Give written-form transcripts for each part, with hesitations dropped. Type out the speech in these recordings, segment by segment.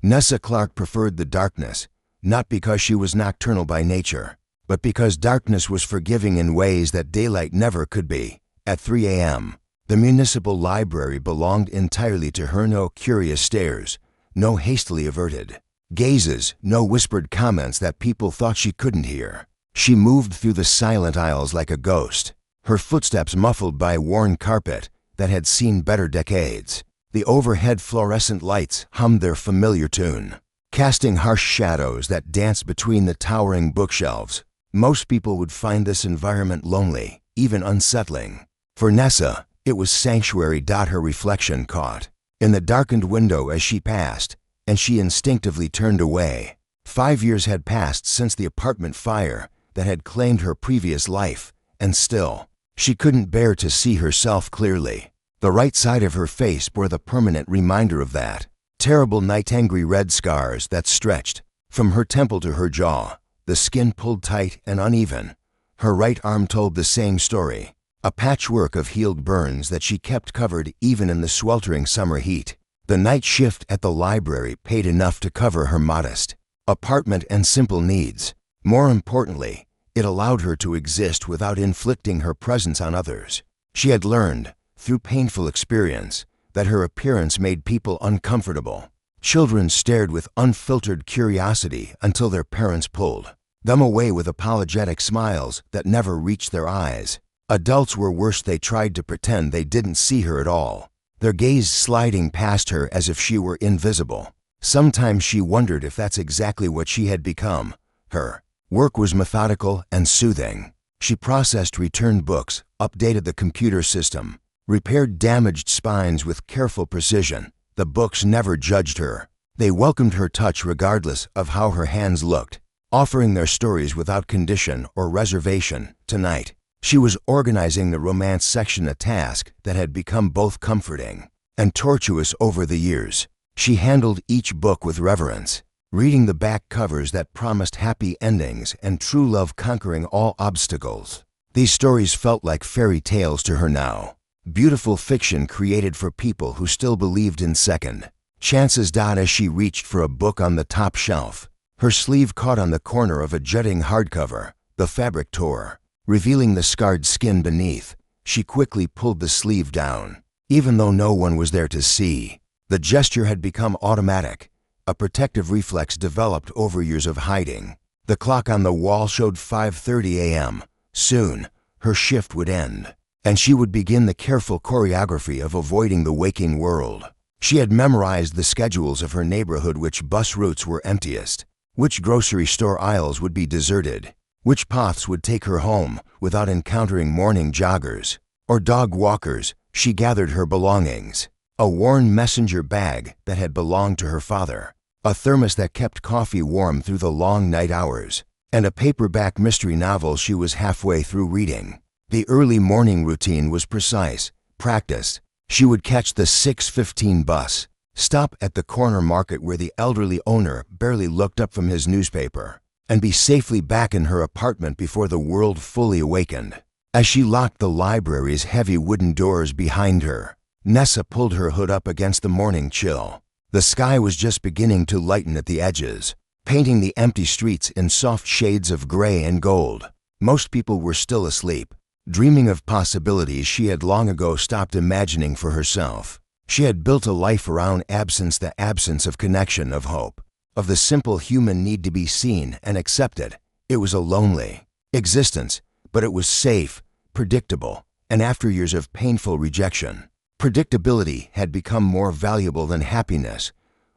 Nessa Clark preferred the darkness, not because she was nocturnal by nature, but because darkness was forgiving in ways that daylight never could be. At 3 a.m., the municipal library belonged entirely to her. No curious stares, no hastily averted gazes, no whispered comments that people thought she couldn't hear. She moved through the silent aisles like a ghost, her footsteps muffled by worn carpet that had seen better decades. The overhead fluorescent lights hummed their familiar tune, casting harsh shadows that danced between the towering bookshelves. Most people would find this environment lonely, even unsettling. For Nessa, it was sanctuary. Her reflection caught in the darkened window as she passed, and she instinctively turned away. 5 years had passed since the apartment fire that had claimed her previous life, and still, she couldn't bear to see herself clearly. The right side of her face bore the permanent reminder of that. Terrible night-angry red scars that stretched from her temple to her jaw, the skin pulled tight and uneven. Her right arm told the same story, a patchwork of healed burns that she kept covered even in the sweltering summer heat. The night shift at the library paid enough to cover her modest apartment and simple needs. More importantly, it allowed her to exist without inflicting her presence on others. She had learned, through painful experience, that her appearance made people uncomfortable. Children stared with unfiltered curiosity until their parents pulled them away with apologetic smiles that never reached their eyes. Adults were worse. They tried to pretend they didn't see her at all, their gaze sliding past her as if she were invisible. Sometimes she wondered if that's exactly what she had become. Her work was methodical and soothing. She processed returned books, updated the computer system, repaired damaged spines with careful precision. The books never judged her. They welcomed her touch regardless of how her hands looked, offering their stories without condition or reservation. Tonight, she was organizing the romance section, a task that had become both comforting and tortuous over the years. She handled each book with reverence, reading the back covers that promised happy endings and true love conquering all obstacles. These stories felt like fairy tales to her now, beautiful fiction created for people who still believed in second chances. As she reached for a book on the top shelf, her sleeve caught on the corner of a jutting hardcover. The fabric tore, revealing the scarred skin beneath. She quickly pulled the sleeve down, even though no one was there to see. The gesture had become automatic, a protective reflex developed over years of hiding. The clock on the wall showed 5:30 a.m. Soon, her shift would end, and she would begin the careful choreography of avoiding the waking world. She had memorized the schedules of her neighborhood, which bus routes were emptiest, which grocery store aisles would be deserted, which paths would take her home without encountering morning joggers or dog walkers. She gathered her belongings, a worn messenger bag that had belonged to her father, a thermos that kept coffee warm through the long night hours, and a paperback mystery novel she was halfway through reading. The early morning routine was precise, practiced. She would catch the 6:15 bus, stop at the corner market where the elderly owner barely looked up from his newspaper, and be safely back in her apartment before the world fully awakened. As she locked the library's heavy wooden doors behind her, Nessa pulled her hood up against the morning chill. The sky was just beginning to lighten at the edges, painting the empty streets in soft shades of gray and gold. Most people were still asleep, dreaming of possibilities she had long ago stopped imagining for herself. She had built a life around absence, the absence of connection, of hope, of the simple human need to be seen and accepted. It was a lonely existence, but it was safe, predictable, and after years of painful rejection, predictability had become more valuable than happiness.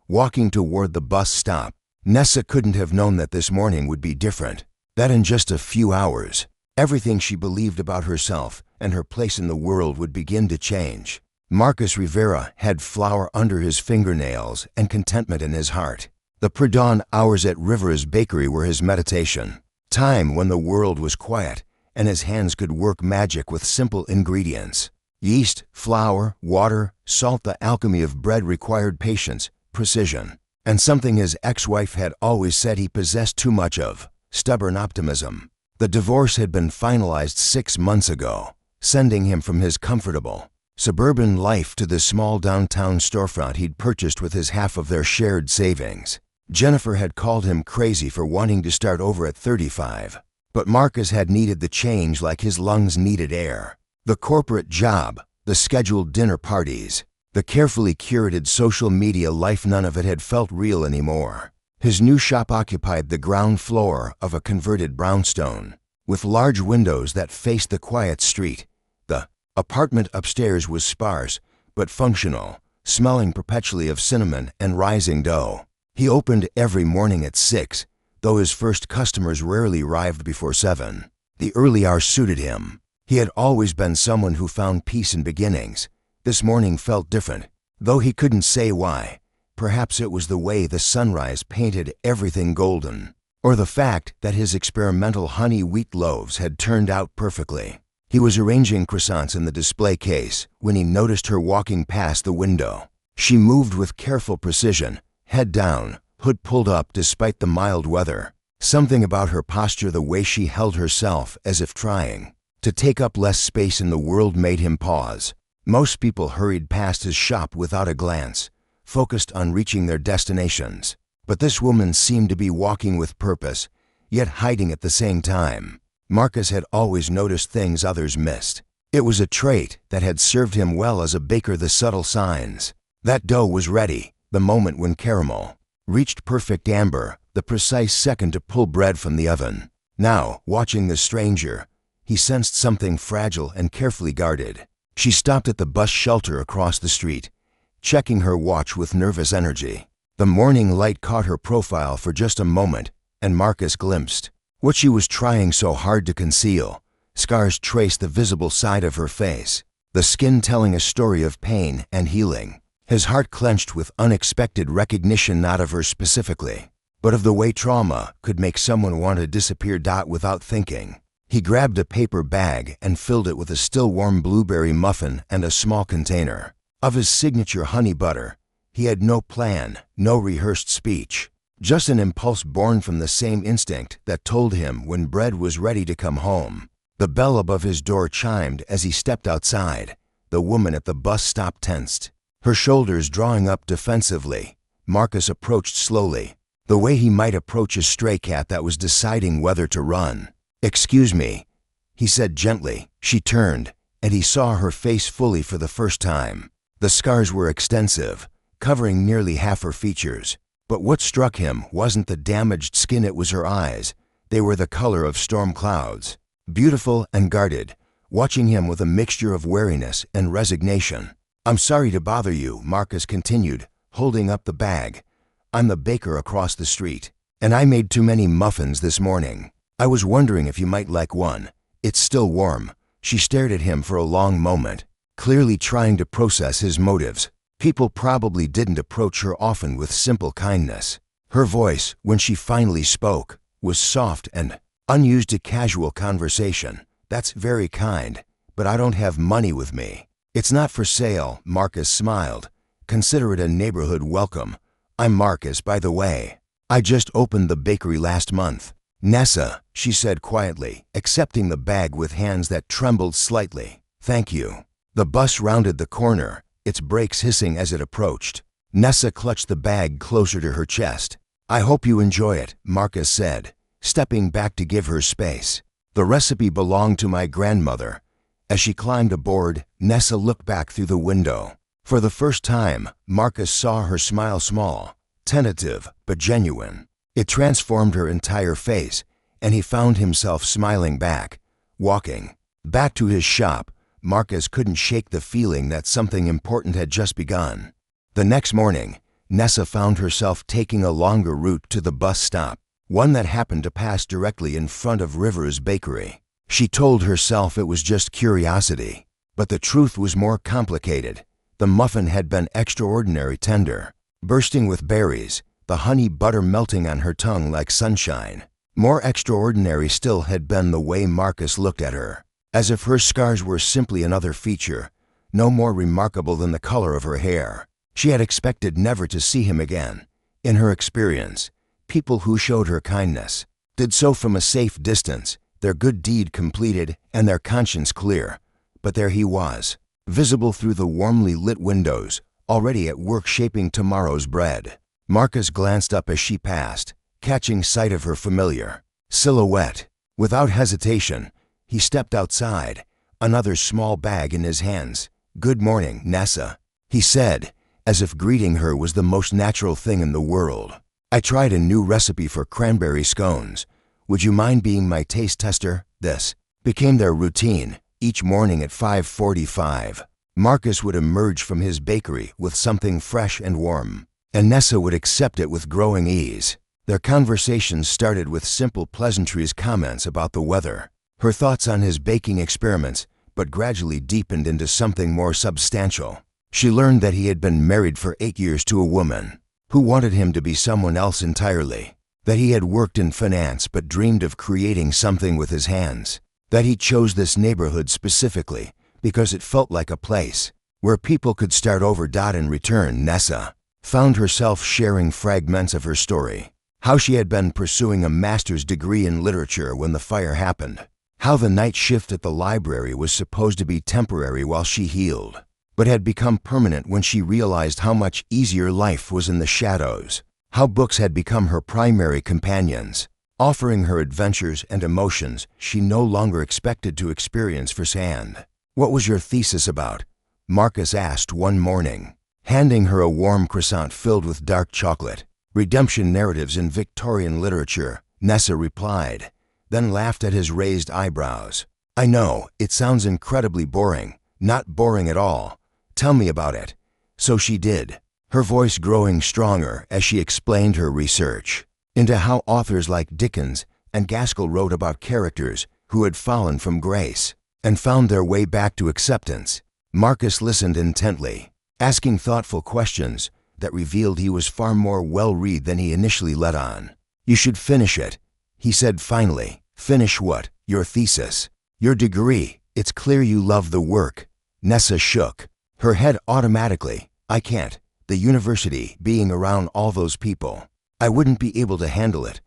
Walking toward the bus stop, Nessa couldn't have known that this morning would be different, that in just a few hours, everything she believed about herself and her place in the world would begin to change. Marcus Rivera had flour under his fingernails and contentment in his heart. The pre-dawn hours at Rivera's bakery were his meditation, time when the world was quiet and his hands could work magic with simple ingredients. Yeast, flour, water, salt. The alchemy of bread required patience, precision, and something his ex-wife had always said he possessed too much of: stubborn optimism. The divorce had been finalized 6 months ago, sending him from his comfortable suburban life to the small downtown storefront he'd purchased with his half of their shared savings. Jennifer had called him crazy for wanting to start over at 35, but Marcus had needed the change like his lungs needed air. The corporate job, the scheduled dinner parties, the carefully curated social media life, none of it had felt real anymore. His new shop occupied the ground floor of a converted brownstone, with large windows that faced the quiet street. The apartment upstairs was sparse but functional, smelling perpetually of cinnamon and rising dough. He opened every morning at 6, though his first customers rarely arrived before 7. The early hour suited him. He had always been someone who found peace in beginnings. This morning felt different, though he couldn't say why. Perhaps it was the way the sunrise painted everything golden, or the fact that his experimental honey wheat loaves had turned out perfectly. He was arranging croissants in the display case when he noticed her walking past the window. She moved with careful precision, head down, hood pulled up despite the mild weather. Something about her posture, the way she held herself as if trying to take up less space in the world, made him pause. Most people hurried past his shop without a glance, focused on reaching their destinations. But this woman seemed to be walking with purpose, yet hiding at the same time. Marcus had always noticed things others missed. It was a trait that had served him well as a baker, the subtle signs. That dough was ready, the moment when caramel reached perfect amber, the precise second to pull bread from the oven. Now, watching the stranger, he sensed something fragile and carefully guarded. She stopped at the bus shelter across the street, checking her watch with nervous energy. The morning light caught her profile for just a moment, and Marcus glimpsed what she was trying so hard to conceal. Scars traced the visible side of her face, the skin telling a story of pain and healing. His heart clenched with unexpected recognition, not of her specifically, but of the way trauma could make someone want to disappear. Without thinking, he grabbed a paper bag and filled it with a still warm blueberry muffin and a small container of his signature honey butter. He had no plan, no rehearsed speech, just an impulse born from the same instinct that told him when bread was ready to come home. The bell above his door chimed as he stepped outside. The woman at the bus stop tensed, her shoulders drawing up defensively. Marcus approached slowly, the way he might approach a stray cat that was deciding whether to run. "Excuse me," he said gently. She turned, and he saw her face fully for the first time. The scars were extensive, covering nearly half her features. But what struck him wasn't the damaged skin, it was her eyes. They were the color of storm clouds, beautiful and guarded, watching him with a mixture of wariness and resignation. "I'm sorry to bother you," Marcus continued, holding up the bag. "I'm the baker across the street, and I made too many muffins this morning. I was wondering if you might like one. It's still warm." She stared at him for a long moment, clearly trying to process his motives. People probably didn't approach her often with simple kindness. Her voice, when she finally spoke, was soft and unused to casual conversation. "That's very kind, but I don't have money with me." "It's not for sale," Marcus smiled. "Consider it a neighborhood welcome. I'm Marcus, by the way. I just opened the bakery last month." "Nessa," she said quietly, accepting the bag with hands that trembled slightly. "Thank you." The bus rounded the corner, its brakes hissing as it approached. Nessa clutched the bag closer to her chest. "I hope you enjoy it," Marcus said, stepping back to give her space. "The recipe belonged to my grandmother." As she climbed aboard, Nessa looked back through the window. For the first time, Marcus saw her smile, small, tentative, but genuine. It transformed her entire face, and he found himself smiling back. Walking back to his shop, Marcus couldn't shake the feeling that something important had just begun. The next morning, Nessa found herself taking a longer route to the bus stop, one that happened to pass directly in front of River's bakery. She told herself it was just curiosity, but the truth was more complicated. The muffin had been extraordinary tender, bursting with berries, the honey butter melting on her tongue like sunshine. More extraordinary still had been the way Marcus looked at her, as if her scars were simply another feature, no more remarkable than the color of her hair. She had expected never to see him again. In her experience, people who showed her kindness did so from a safe distance, their good deed completed and their conscience clear. But there he was, visible through the warmly lit windows, already at work shaping tomorrow's bread. Marcus glanced up as she passed, catching sight of her familiar silhouette. Without hesitation, he stepped outside, another small bag in his hands. "Good morning, Nessa," he said, as if greeting her was the most natural thing in the world. "I tried a new recipe for cranberry scones. Would you mind being my taste tester?" This became their routine. Each morning at 5:45, Marcus would emerge from his bakery with something fresh and warm, and Nessa would accept it with growing ease. Their conversations started with simple pleasantries, comments about the weather, her thoughts on his baking experiments, but gradually deepened into something more substantial. She learned that he had been married for 8 years to a woman who wanted him to be someone else entirely, that he had worked in finance but dreamed of creating something with his hands, that he chose this neighborhood specifically because it felt like a place where people could start over. In return, Nessa found herself sharing fragments of her story. How she had been pursuing a master's degree in literature when the fire happened. How the night shift at the library was supposed to be temporary while she healed, but had become permanent when she realized how much easier life was in the shadows. How books had become her primary companions, offering her adventures and emotions she no longer expected to experience firsthand. "What was your thesis about?" Marcus asked one morning, handing her a warm croissant filled with dark chocolate. "Redemption narratives in Victorian literature," Nessa replied, then laughed at his raised eyebrows. "I know, it sounds incredibly boring. Not boring at all. Tell me about it." So she did, her voice growing stronger as she explained her research into how authors like Dickens and Gaskell wrote about characters who had fallen from grace and found their way back to acceptance. Marcus listened intently, asking thoughtful questions that revealed he was far more well-read than he initially let on. "You should finish it," he said finally. "Finish what?" "Your thesis. Your degree. It's clear you love the work." Nessa shook her head automatically. "I can't. The university, being around all those people. I wouldn't be able to handle it."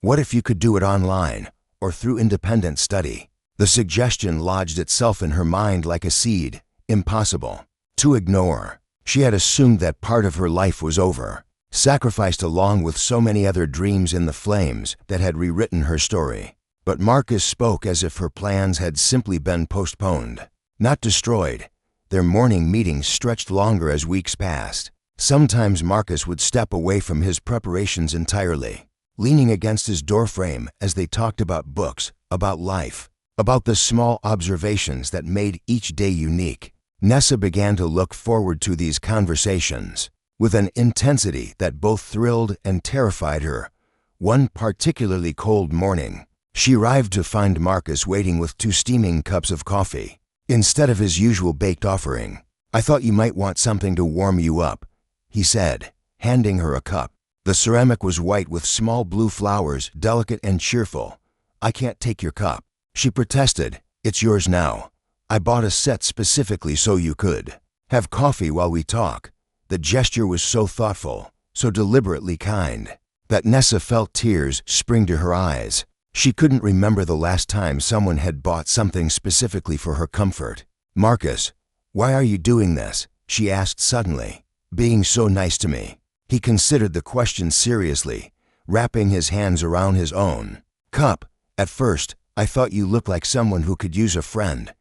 "What if you could do it online or through independent study?" The suggestion lodged itself in her mind like a seed, impossible to ignore. She had assumed that part of her life was over, sacrificed along with so many other dreams in the flames that had rewritten her story. But Marcus spoke as if her plans had simply been postponed, not destroyed. Their morning meetings stretched longer as weeks passed. Sometimes Marcus would step away from his preparations entirely, leaning against his doorframe as they talked about books, about life, about the small observations that made each day unique. Nessa began to look forward to these conversations with an intensity that both thrilled and terrified her. One particularly cold morning, she arrived to find Marcus waiting with 2 steaming cups of coffee instead of his usual baked offering. "I thought you might want something to warm you up," he said, handing her a cup. The ceramic was white with small blue flowers, delicate and cheerful. "I can't take your cup," she protested. "It's yours now. I bought a set specifically so you could have coffee while we talk." The gesture was so thoughtful, so deliberately kind, that Nessa felt tears spring to her eyes. She couldn't remember the last time someone had bought something specifically for her comfort. "Marcus, why are you doing this?" she asked suddenly. "Being so nice to me." He considered the question seriously, wrapping his hands around his own cup. "At first, I thought you looked like someone who could use a friend.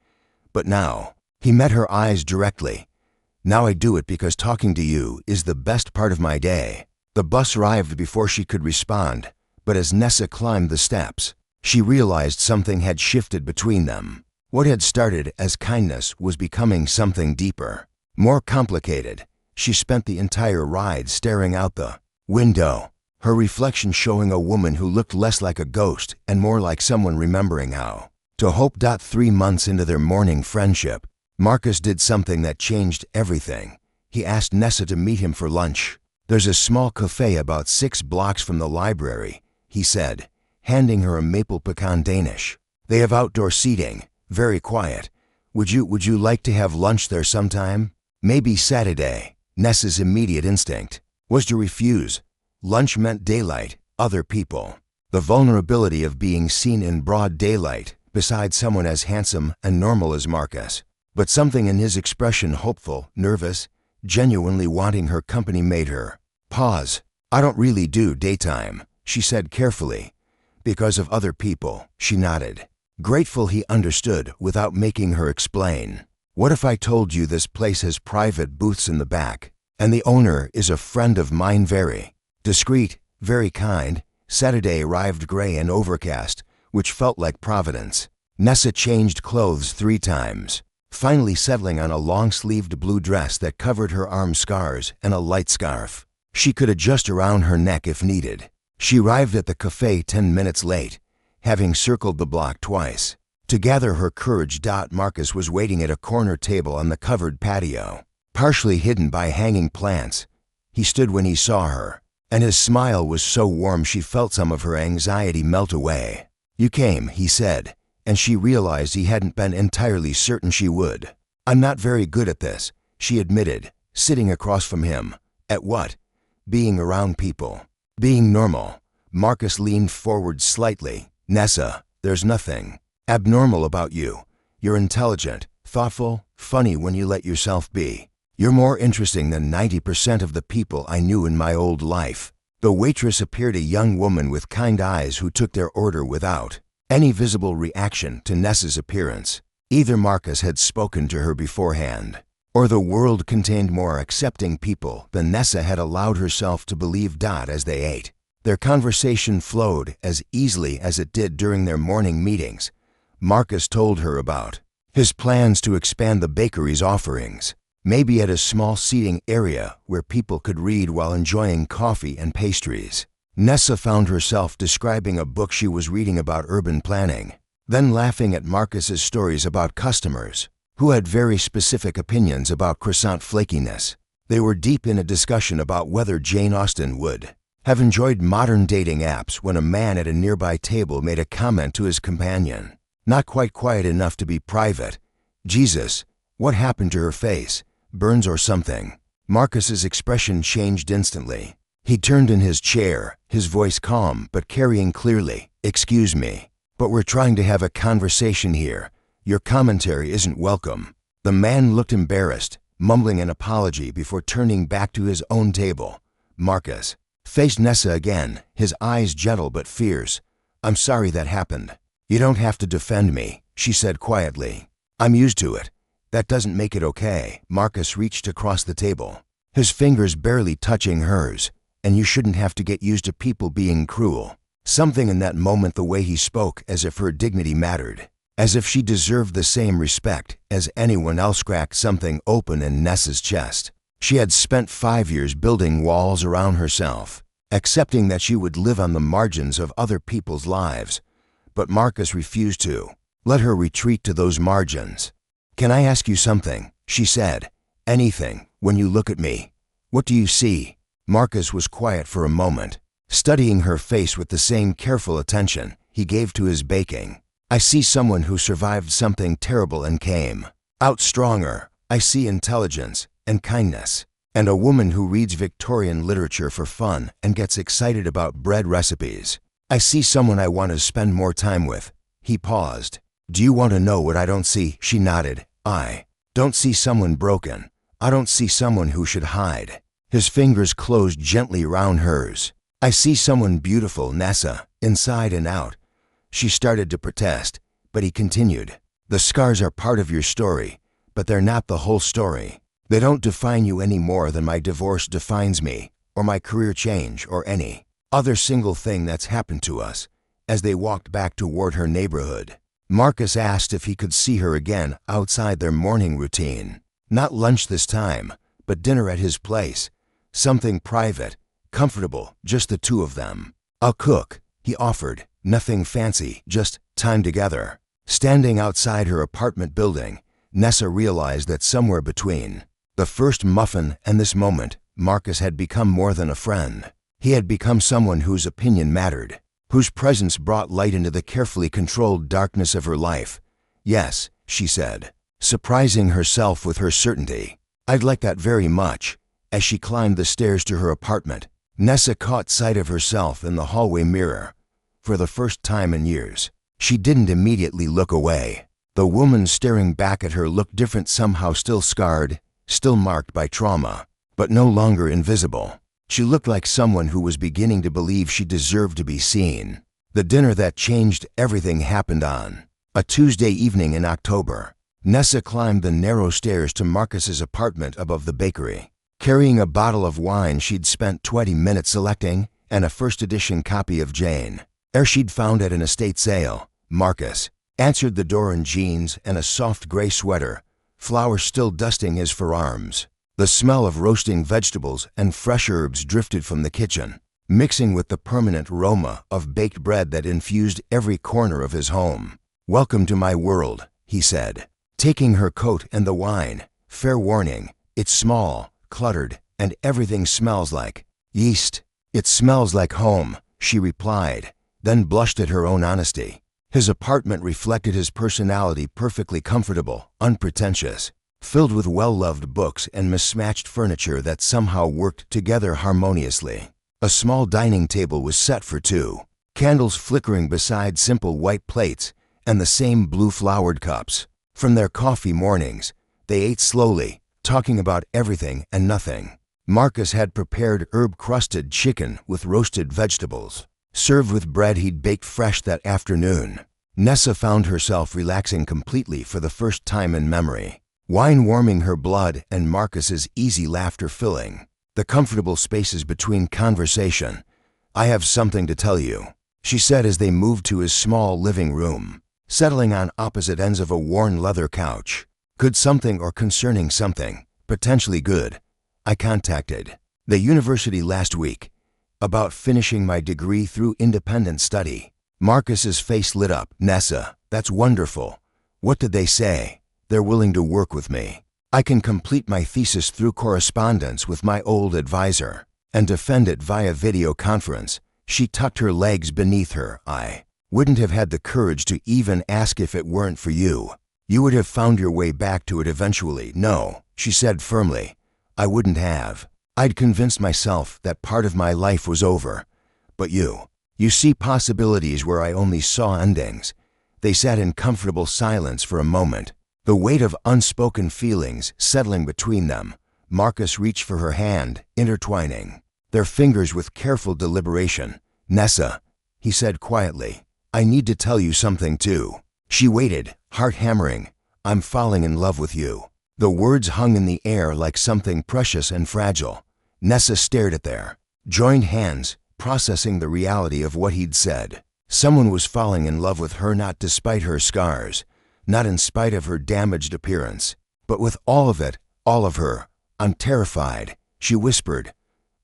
But now," he met her eyes directly, "now I do it because talking to you is the best part of my day." The bus arrived before she could respond, but as Nessa climbed the steps, she realized something had shifted between them. What had started as kindness was becoming something deeper, more complicated. She spent the entire ride staring out the window, her reflection showing a woman who looked less like a ghost and more like someone remembering how to hope. 3 months into their morning friendship, Marcus did something that changed everything. He asked Nessa to meet him for lunch. "There's a small cafe about 6 blocks from the library," he said, handing her a maple pecan Danish. "They have outdoor seating, very quiet. Would you like to have lunch there sometime? Maybe Saturday." Nessa's immediate instinct was to refuse. Lunch meant daylight, other people, the vulnerability of being seen in broad daylight beside someone as handsome and normal as Marcus. But something in his expression, hopeful, nervous, genuinely wanting her company, made her pause. I don't really do daytime, she said carefully. Because of other people, she nodded. Grateful he understood without making her explain. What if I told you this place has private booths in the back, and the owner is a friend of mine, very discreet, very kind. Saturday arrived gray and overcast, which felt like Providence. Nessa changed clothes 3 times, finally settling on a long-sleeved blue dress that covered her arm scars and a light scarf she could adjust around her neck if needed. She arrived at the cafe 10 minutes late, having circled the block twice. To gather her courage, Marcus was waiting at a corner table on the covered patio, partially hidden by hanging plants. He stood when he saw her, and his smile was so warm she felt some of her anxiety melt away. You came, he said, and she realized he hadn't been entirely certain she would. I'm not very good at this, she admitted, sitting across from him. At what? Being around people. Being normal. Marcus leaned forward slightly. Nessa, there's nothing abnormal about you. You're intelligent, thoughtful, funny when you let yourself be. You're more interesting than 90% of the people I knew in my old life. The waitress appeared a young woman with kind eyes who took their order without any visible reaction to Nessa's appearance. Either Marcus had spoken to her beforehand, or the world contained more accepting people than Nessa had allowed herself to believe. As they ate, their conversation flowed as easily as it did during their morning meetings. Marcus told her about his plans to expand the bakery's offerings, maybe at a small seating area where people could read while enjoying coffee and pastries. Nessa found herself describing a book she was reading about urban planning, then laughing at Marcus's stories about customers who had very specific opinions about croissant flakiness. They were deep in a discussion about whether Jane Austen would have enjoyed modern dating apps when a man at a nearby table made a comment to his companion. Not quite quiet enough to be private. Jesus, what happened to her face? Burns or something? Marcus's expression changed instantly. He turned in his chair, his voice calm but carrying clearly. Excuse me, but we're trying to have a conversation here. Your commentary isn't welcome. The man looked embarrassed, mumbling an apology before turning back to his own table. Marcus faced Nessa again, his eyes gentle but fierce. I'm sorry that happened. You don't have to defend me, she said quietly. I'm used to it. That doesn't make it okay. Marcus reached across the table, his fingers barely touching hers. And you shouldn't have to get used to people being cruel. Something in that moment, the way he spoke, as if her dignity mattered, as if she deserved the same respect as anyone else, cracked something open in Nessa's chest. She had spent 5 years building walls around herself, accepting that she would live on the margins of other people's lives. But Marcus refused to let her retreat to those margins. Can I ask you something? She said. Anything. When you look at me, what do you see? Marcus was quiet for a moment, studying her face with the same careful attention he gave to his baking. I see someone who survived something terrible and came out stronger. I see intelligence and kindness, and a woman who reads Victorian literature for fun and gets excited about bread recipes. I see someone I want to spend more time with. He paused. Do you want to know what I don't see? She nodded. I don't see someone broken. I don't see someone who should hide. His fingers closed gently around hers. I see someone beautiful, Nessa, inside and out. She started to protest, but he continued. The scars are part of your story, but they're not the whole story. They don't define you any more than my divorce defines me, or my career change, or any other single thing that's happened to us. As they walked back toward her neighborhood, Marcus asked if he could see her again outside their morning routine. Not lunch this time, but dinner at his place. Something private, comfortable, just the two of them. I'll cook, he offered. Nothing fancy, just time together. Standing outside her apartment building, Nessa realized that somewhere between the first muffin and this moment, Marcus had become more than a friend. He had become someone whose opinion mattered, whose presence brought light into the carefully controlled darkness of her life. Yes, she said, surprising herself with her certainty. I'd like that very much. As she climbed the stairs to her apartment, Nessa caught sight of herself in the hallway mirror. For the first time in years, she didn't immediately look away. The woman staring back at her looked different, somehow still scarred, still marked by trauma, but no longer invisible. She looked like someone who was beginning to believe she deserved to be seen. The dinner that changed everything happened on a Tuesday evening in October. Nessa climbed the narrow stairs to Marcus's apartment above the bakery, carrying a bottle of wine she'd spent 20 minutes selecting and a first-edition copy of Jane Eyre she'd found at an estate sale. Marcus answered the door in jeans and a soft gray sweater, flowers still dusting his forearms. The smell of roasting vegetables and fresh herbs drifted from the kitchen, mixing with the permanent aroma of baked bread that infused every corner of his home. "Welcome to my world," he said, taking her coat and the wine. "Fair warning, it's small, cluttered, and everything smells like yeast." "It smells like home," she replied, then blushed at her own honesty. His apartment reflected his personality, perfectly comfortable, unpretentious, filled with well-loved books and mismatched furniture that somehow worked together harmoniously. A small dining table was set for two, candles flickering beside simple white plates and the same blue-flowered cups. From their coffee mornings, they ate slowly, talking about everything and nothing. Marcus had prepared herb-crusted chicken with roasted vegetables, served with bread he'd baked fresh that afternoon. Nessa found herself relaxing completely for the first time in memory, wine warming her blood and Marcus's easy laughter filling the comfortable spaces between conversation. "I have something to tell you," she said as they moved to his small living room, settling on opposite ends of a worn leather couch. "Good something or concerning something, potentially good. I contacted the university last week about finishing my degree through independent study." Marcus's face lit up. "Nessa, that's wonderful. What did they say?" "They're willing to work with me. I can complete my thesis through correspondence with my old advisor and defend it via video conference." She tucked her legs beneath her. "I wouldn't have had the courage to even ask if it weren't for you. You would have found your way back to it eventually." "No," she said firmly. "I wouldn't have. I'd convinced myself that part of my life was over. But you see possibilities where I only saw endings." They sat in comfortable silence for a moment, the weight of unspoken feelings settling between them. Marcus reached for her hand, intertwining their fingers with careful deliberation. "Nessa," he said quietly, "I need to tell you something too." She waited, heart hammering. "I'm falling in love with you." The words hung in the air like something precious and fragile. Nessa stared at their joined hands, processing the reality of what he'd said. Someone was falling in love with her, not despite her scars, not in spite of her damaged appearance, but with all of it, all of her. "I'm terrified," she whispered.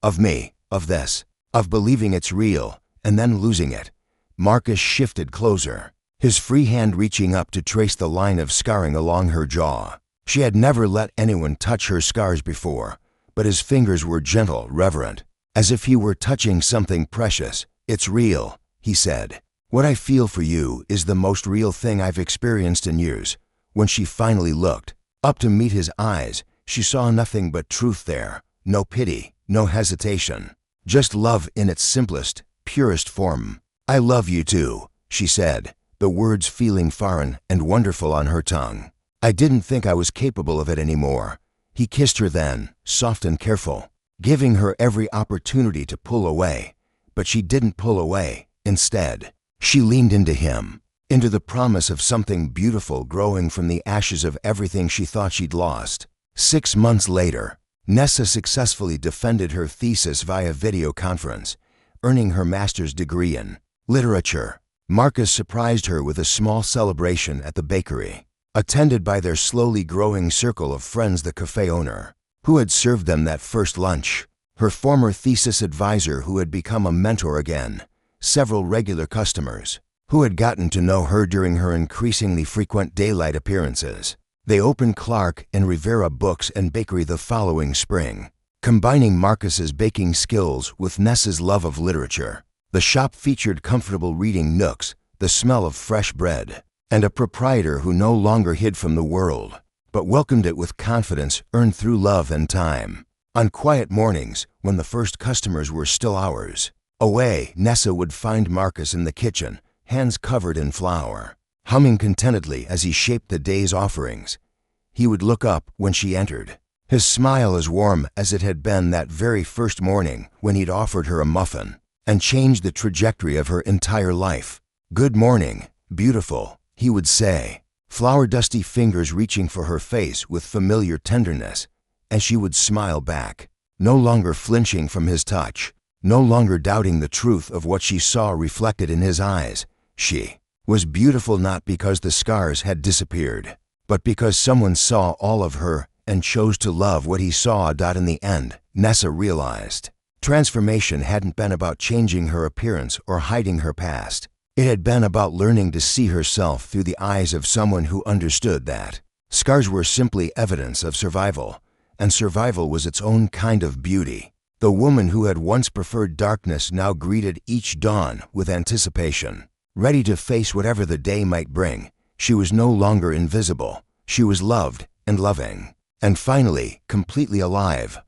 "Of me, of this, of believing it's real, and then losing it." Marcus shifted closer, his free hand reaching up to trace the line of scarring along her jaw. She had never let anyone touch her scars before, but his fingers were gentle, reverent, as if he were touching something precious. "It's real," he said. "What I feel for you is the most real thing I've experienced in years." When she finally looked up to meet his eyes, she saw nothing but truth there. No pity, no hesitation, just love in its simplest, purest form. "I love you too," she said, the words feeling foreign and wonderful on her tongue. "I didn't think I was capable of it anymore." He kissed her then, soft and careful, giving her every opportunity to pull away. But she didn't pull away. Instead, she leaned into him, into the promise of something beautiful growing from the ashes of everything she thought she'd lost. 6 months later, Nessa successfully defended her thesis via video conference, earning her master's degree in literature. Marcus surprised her with a small celebration at the bakery, attended by their slowly growing circle of friends. The cafe owner, who had served them that first lunch, her former thesis advisor who had become a mentor again, several regular customers who had gotten to know her during her increasingly frequent daylight appearances. They opened Clark and Rivera Books and Bakery the following spring, combining Marcus's baking skills with Nessa's love of literature. The shop featured comfortable reading nooks, the smell of fresh bread, and a proprietor who no longer hid from the world, but welcomed it with confidence earned through love and time. On quiet mornings, when the first customers were still hours away, Nessa would find Marcus in the kitchen, hands covered in flour, humming contentedly as he shaped the day's offerings. He would look up when she entered, his smile as warm as it had been that very first morning when he'd offered her a muffin and changed the trajectory of her entire life. "Good morning, beautiful," he would say, flower-dusty fingers reaching for her face with familiar tenderness, and she would smile back, no longer flinching from his touch, no longer doubting the truth of what she saw reflected in his eyes. She was beautiful not because the scars had disappeared, but because someone saw all of her and chose to love what he saw. In the end, Nessa realized, transformation hadn't been about changing her appearance or hiding her past. It had been about learning to see herself through the eyes of someone who understood that scars were simply evidence of survival, and survival was its own kind of beauty. The woman who had once preferred darkness now greeted each dawn with anticipation, ready to face whatever the day might bring. She was no longer invisible. She was loved and loving, and finally completely alive.